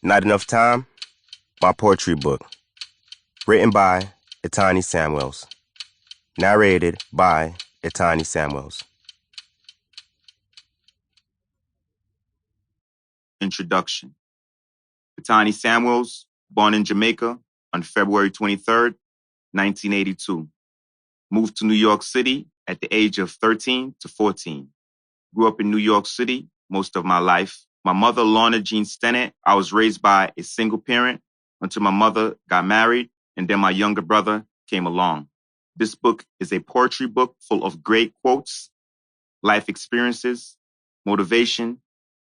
Not Enough Time, my poetry book. Written by Etanie Samuels. Narrated by Etanie Samuels. Introduction. Etanie Samuels, born in Jamaica on February 23rd, 1982. Moved to New York City at the age of 13 to 14. Grew up in New York City most of my life. My mother, Lorna Jean Stennett, I was raised by a single parent until my mother got married, and then my younger brother came along. This book is a poetry book full of great quotes, life experiences, motivation,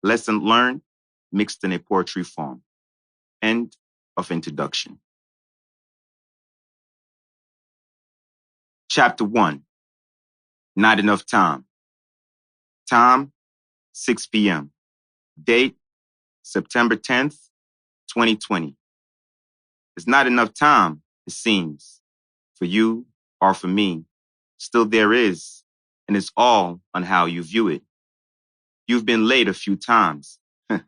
lesson learned, mixed in a poetry form. End of introduction. Chapter 1. Not Enough Time. Time, 6 p.m. Date, September 10th, 2020. There's not enough time, it seems, for you or for me. Still there is, and it's all on how you view it. You've been late a few times. The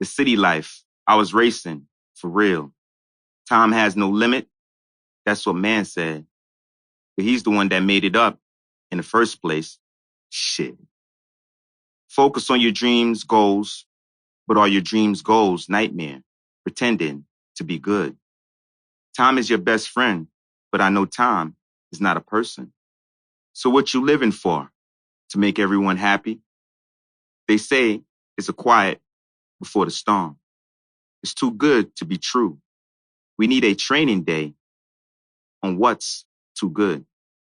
city life, I was racing, for real. Time has no limit. That's what man said. But he's the one that made it up in the first place. Shit. Focus on your dreams, goals, but are your dreams, goals, nightmare, pretending to be good? Time is your best friend, but I know time is not a person. So what you living for? To make everyone happy? They say it's a quiet before the storm. It's too good to be true. We need a training day on what's too good.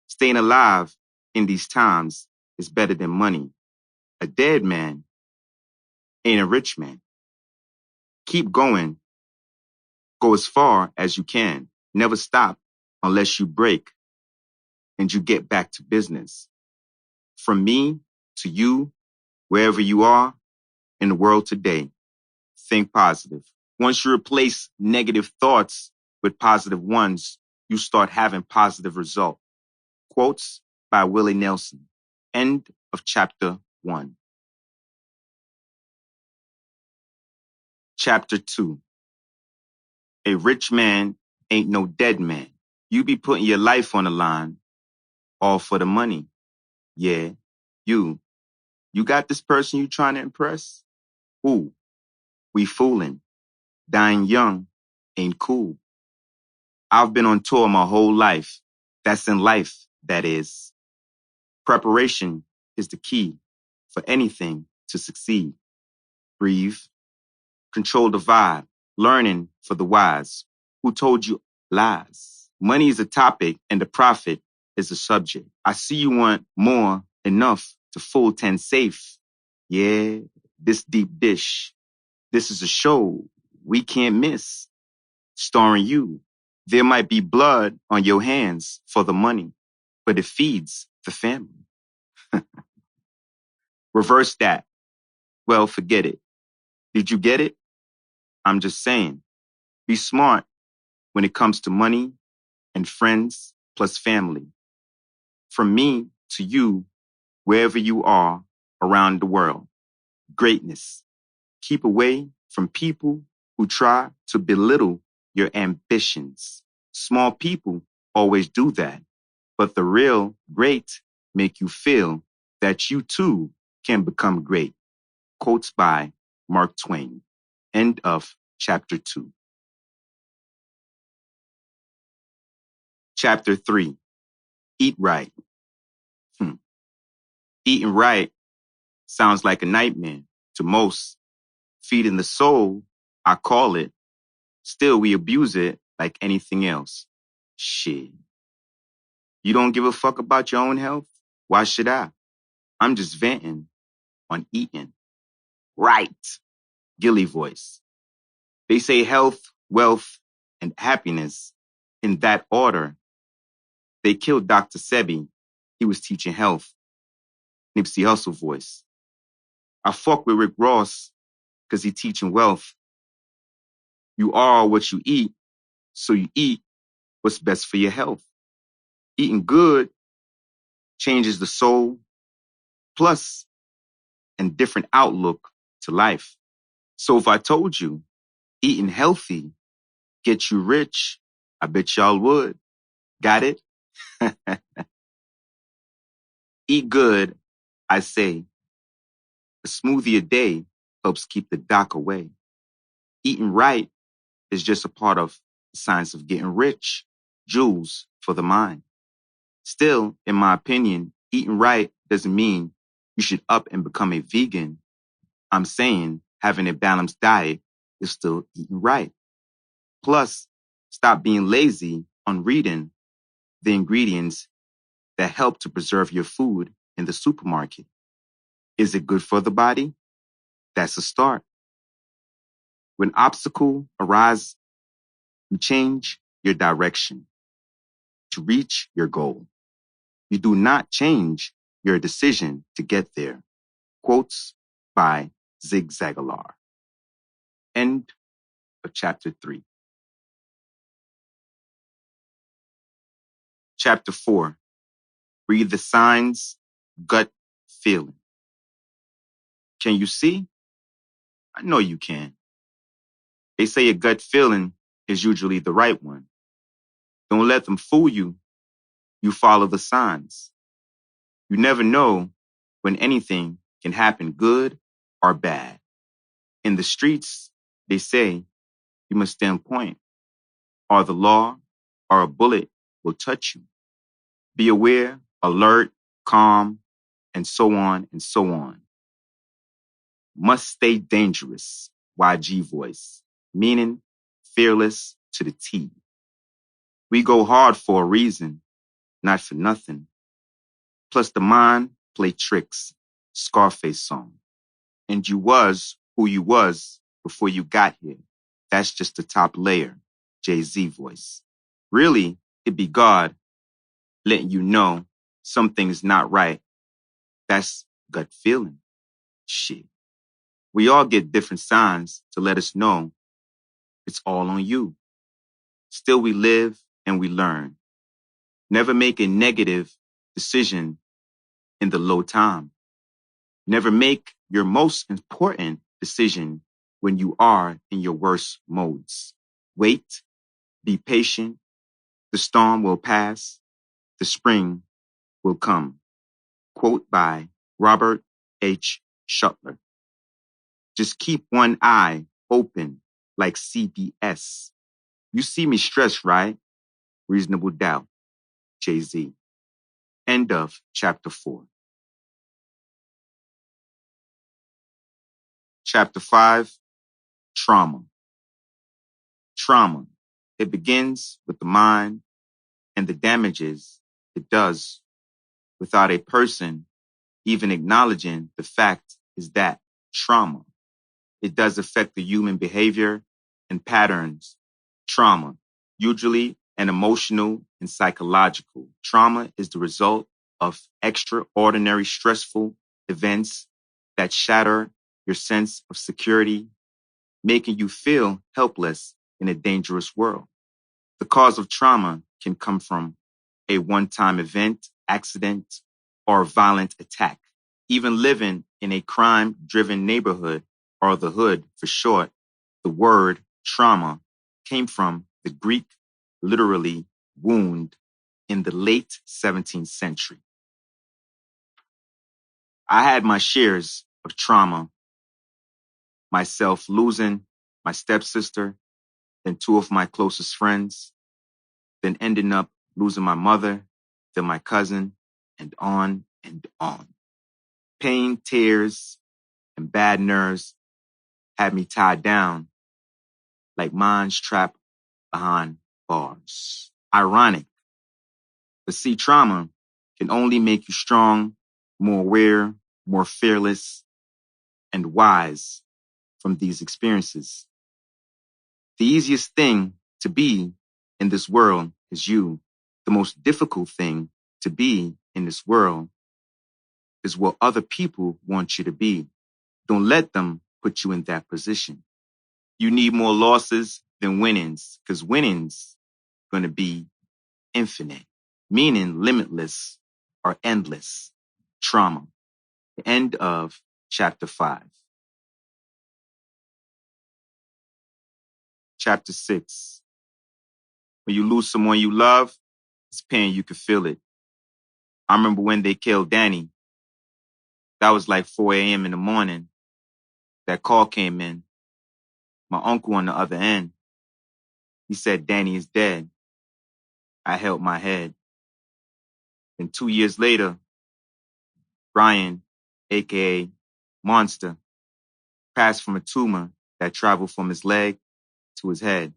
Staying alive in these times is better than money. A dead man ain't a rich man. Keep going. Go as far as you can. Never stop unless you break and you get back to business. From me to you, wherever you are in the world today, think positive. Once you replace negative thoughts with positive ones, you start having positive results. Quotes by Willie Nelson. End of chapter 1. Chapter 2. A rich man ain't no dead man. You be putting your life on the line, all for the money. Yeah, you. You got this person you trying to impress? Who? We fooling. Dying young ain't cool. I've been on tour my whole life. That's in life, that is. Preparation is the key for anything to succeed. Breathe. Control the vibe. Learning for the wise. Who told you lies? Money is a topic and the profit is a subject. I see you want more, enough to full 10 safe. Yeah, this deep dish. This is a show we can't miss. Starring you. There might be blood on your hands for the money, but it feeds the family. Reverse that. Well, forget it. Did you get it? I'm just saying, be smart when it comes to money and friends plus family. From me to you, wherever you are around the world. Greatness. Keep away from people who try to belittle your ambitions. Small people always do that, but the real great make you feel that you too can become great. Quotes by Mark Twain. End of chapter 2. Chapter 3. Eat right. Eating right sounds like a nightmare to most. Feeding the soul, I call it. Still, we abuse it like anything else. Shit. You don't give a fuck about your own health? Why should I? I'm just venting on eating. Right. Gilly voice. They say health, wealth, and happiness in that order. They killed Dr. Sebi. He was teaching health. Nipsey Hussle voice. I fuck with Rick Ross because he teaching wealth. You are what you eat, so you eat what's best for your health. Eating good changes the soul, plus a different outlook to life. So if I told you Eating healthy gets you rich. I bet y'all would. Got it? Eat good, I say. A smoothie a day helps keep the doc away. Eating right is just a part of the science of getting rich. Jewels for the mind. Still, in my opinion, eating right doesn't mean you should up and become a vegan. I'm saying having a balanced diet is still eating right. Plus, stop being lazy on reading the ingredients that help to preserve your food in the supermarket. Is it good for the body? That's a start. When obstacles arise, you change your direction to reach your goal. You do not change your decision to get there. Quotes by Zig Ziglar. End of chapter 3. Chapter 4. Read the signs, gut feeling. Can you see? I know you can. They say a gut feeling is usually the right one. Don't let them fool you. You follow the signs. You never know when anything can happen, good or bad. In the streets, they say you must stand point, or the law or a bullet will touch you. Be aware, alert, calm, and so on and so on. Must stay dangerous, YG voice, meaning fearless to the T. We go hard for a reason, not for nothing. Plus the mind play tricks, Scarface song. And you was who you was before you got here. That's just the top layer, Jay-Z voice. Really, it be God letting you know something's not right. That's gut feeling. Shit. We all get different signs to let us know it's all on you. Still we live and we learn. Never make a negative decision in the low time. Never make your most important decision when you are in your worst modes. Wait, be patient. The storm will pass. The spring will come. Quote by Robert H. Schuttler. Just keep one eye open like CBS. You see me stressed, right? Reasonable doubt. Jay-Z. End of chapter 4. Chapter 5. Trauma. Trauma. It begins with the mind and the damages it does without a person even acknowledging the fact is that trauma. It does affect the human behavior and patterns. Trauma, usually an emotional and psychological. Trauma is the result of extraordinary stressful events that shatter your sense of security, making you feel helpless in a dangerous world. The cause of trauma can come from a one-time event, accident, or violent attack. Even living in a crime-driven neighborhood, or the hood for short, the word trauma came from the Greek literally wound in the late 17th century. I had my shares of trauma, myself losing my stepsister, then two of my closest friends, then ending up losing my mother, then my cousin, and on and on. Pain, tears, and bad nerves had me tied down like minds trapped behind bars. Ironic, but see, trauma can only make you strong, more aware, more fearless, and wise from these experiences. The easiest thing to be in this world is you. The most difficult thing to be in this world is what other people want you to be. Don't let them put you in that position. You need more losses than winnings, because winnings going to be infinite, meaning limitless or endless. Trauma. The end of chapter 5. Chapter 6. When you lose someone you love, it's pain, you can feel it. I remember when they killed Danny. That was like 4 a.m. in the morning. That call came in. My uncle on the other end. He said Danny is dead. I held my head. Then 2 years later, Brian, aka Monster, passed from a tumor that traveled from his leg to his head.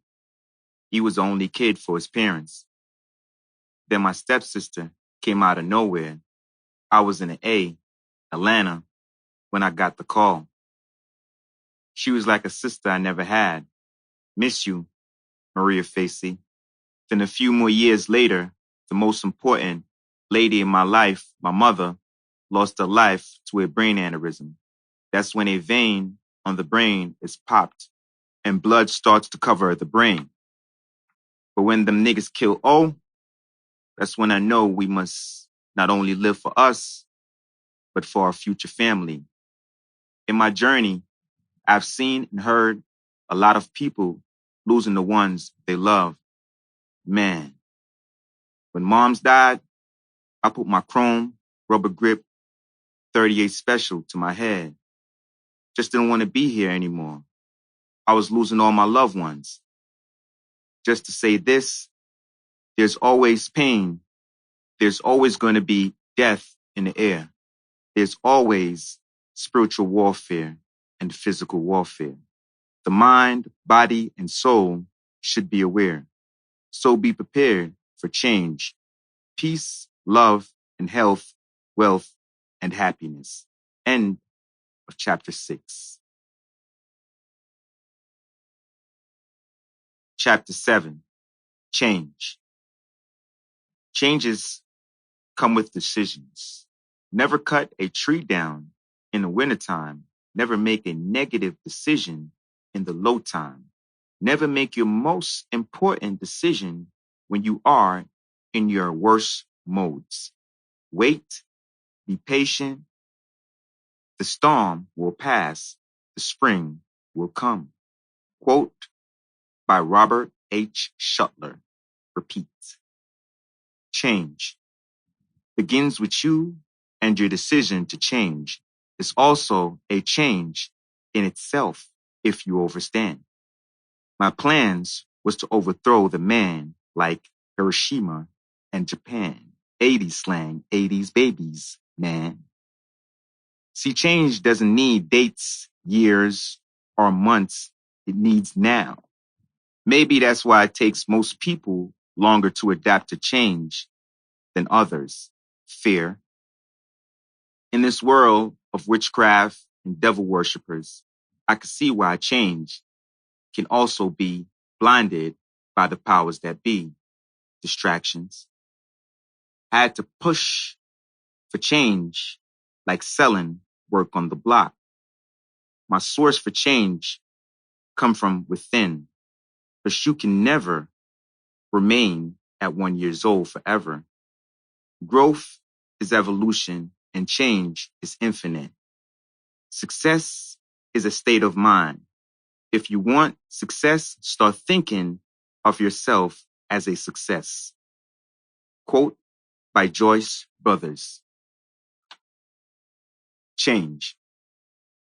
He was the only kid for his parents. Then my stepsister came out of nowhere. I was in Atlanta, when I got the call. She was like a sister I never had. Miss you, Maria Facey. Then a few more years later, the most important lady in my life, my mother, lost her life to a brain aneurysm. That's when a vein on the brain is popped and blood starts to cover the brain. But when them niggas kill O, that's when I know we must not only live for us, but for our future family. In my journey, I've seen and heard a lot of people losing the ones they love. Man, when moms died, I put my chrome rubber grip 38 special to my head. Just didn't want to be here anymore. I was losing all my loved ones. Just to say this, there's always pain. There's always going to be death in the air. There's always spiritual warfare and physical warfare. The mind, body, and soul should be aware. So be prepared for change, peace, love, and health, wealth, and happiness. End of chapter 6. Chapter 7. Change. Changes come with decisions. Never cut a tree down in the wintertime. Never make a negative decision in the low time. Never make your most important decision when you are in your worst modes. Wait, be patient. The storm will pass. The spring will come. Quote by Robert H. Schuttler. Repeat. Change begins with you and your decision to change. Is also a change in itself if you overstand. My plans was to overthrow the man like Hiroshima and Japan. 80s slang, 80s babies, man. See, change doesn't need dates, years, or months. It needs now. Maybe that's why it takes most people longer to adapt to change than others. Fear. In this world of witchcraft and devil worshippers, I can see why change can also be blinded by the powers that be. Distractions. I had to push for change like selling work on the block. My source for change come from within, but you can never remain at 1 year old forever. Growth is evolution and change is infinite. Success is a state of mind. If you want success, start thinking of yourself as a success. Quote by Joyce Brothers. Change.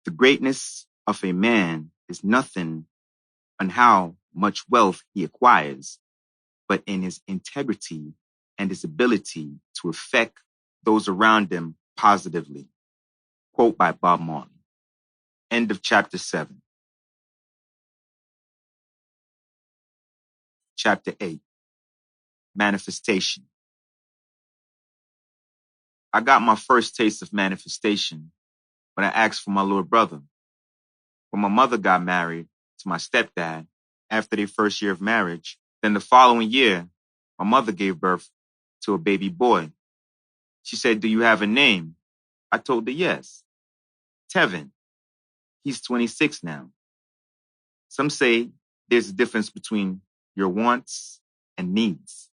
The greatness of a man is nothing on how much wealth he acquires, but in his integrity and his ability to affect those around him positively. Quote by Bob Marley. End of chapter 7. Chapter 8. Manifestation. I got my first taste of manifestation when I asked for my little brother. When my mother got married to my stepdad after their first year of marriage, then the following year, my mother gave birth to a baby boy. She said, "Do you have a name?" I told her yes. Tevin. He's 26 now. Some say there's a difference between your wants and needs.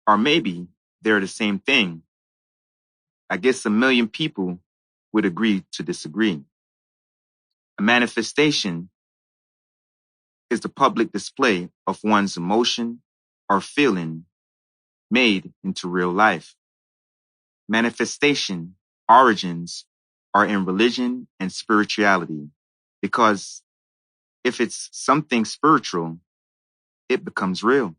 Or maybe they're the same thing. I guess a million people would agree to disagree. A manifestation is the public display of one's emotion or feeling made into real life. Manifestation origins are in religion and spirituality because if it's something spiritual, it becomes real.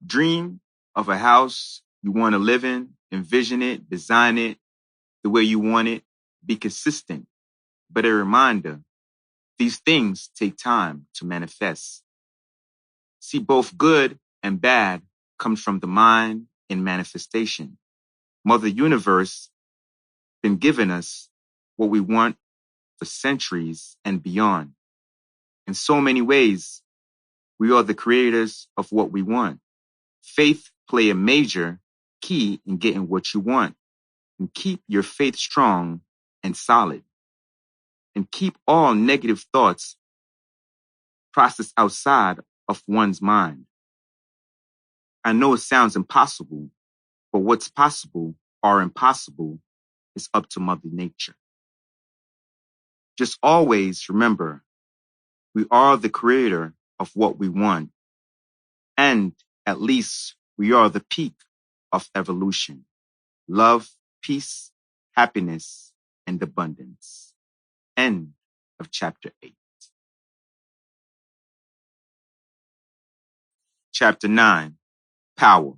Dream of a house you want to live in, envision it, design it the way you want it, be consistent. But a reminder, these things take time to manifest. See, both good and bad comes from the mind in manifestation. Mother Universe been giving us what we want for centuries and beyond. In so many ways, we are the creators of what we want. Faith play a major key in getting what you want. And keep your faith strong and solid. And keep all negative thoughts processed outside of one's mind. I know it sounds impossible, but what's possible or impossible is up to Mother Nature. Just always remember, we are the creator of what we want. And at least we are the peak of evolution. Love, peace, happiness, and abundance. End of chapter 8. Chapter 9. Power.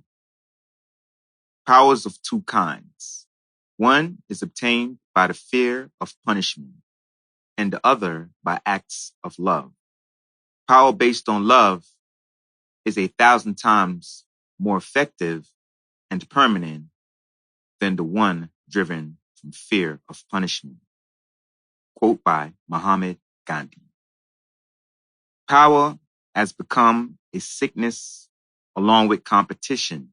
Power is of two kinds. One is obtained by the fear of punishment, and the other by acts of love. Power based on love is 1,000 times more effective and permanent than the one driven from fear of punishment. Quote by Muhammad Gandhi. Power has become a sickness along with competition,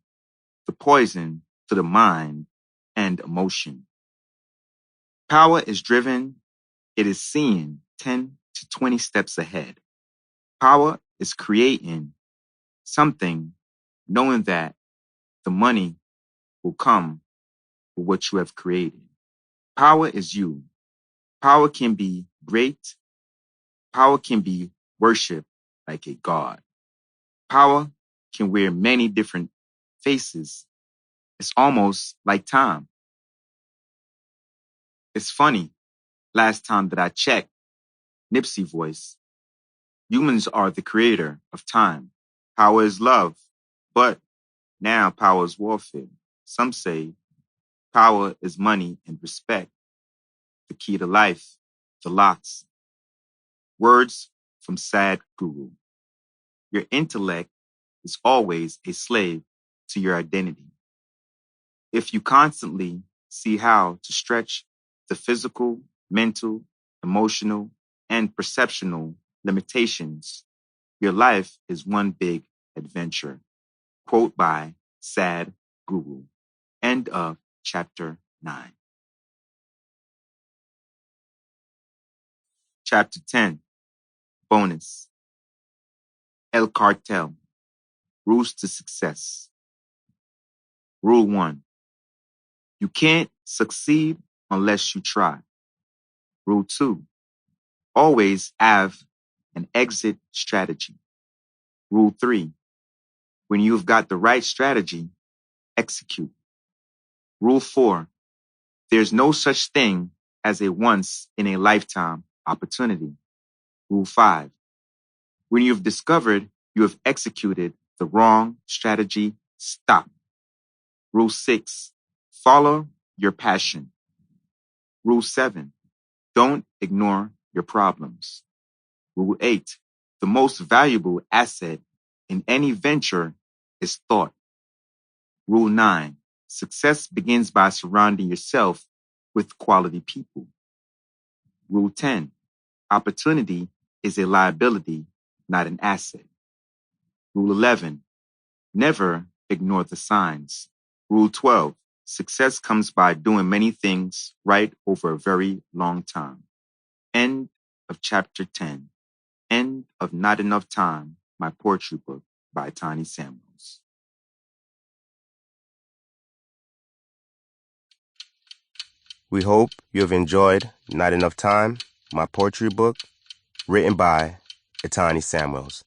the poison to the mind and emotion. Power is driven, it is seeing 10 to 20 steps ahead. Power is creating something, knowing that the money will come for what you have created. Power is you. Power can be great. Power can be worshipped like a god. Power can wear many different faces. It's almost like time. It's funny. Last time that I checked, Nipsey voice, humans are the creator of time. Power is love, but now power is warfare. Some say power is money and respect. The key to life, the lots. Words from Sad Guru. Your intellect is always a slave to your identity. If you constantly see how to stretch the physical, mental, emotional, and perceptional limitations, your life is one big adventure. Quote by Sad Guru. End of chapter 9. Chapter 10. Bonus. El Cartel. Rules to Success. Rule 1. You can't succeed unless you try. Rule 2. Always have an exit strategy. Rule 3. When you've got the right strategy, execute. Rule 4. There's no such thing as a once in a lifetime opportunity. Rule 5. When you've discovered you have executed the wrong strategy, stop. Rule 6. Follow your passion. Rule 7. Don't ignore your problems. Rule 8. The most valuable asset in any venture is thought. Rule 9. Success begins by surrounding yourself with quality people. Rule 10. Opportunity is a liability, not an asset. Rule 11. Never ignore the signs. Rule 12. Success comes by doing many things right over a very long time. End of chapter 10. End of Not Enough Time, my poetry book by Etanie Samuels. We hope you have enjoyed Not Enough Time my poetry book, written by Etanie Samuels.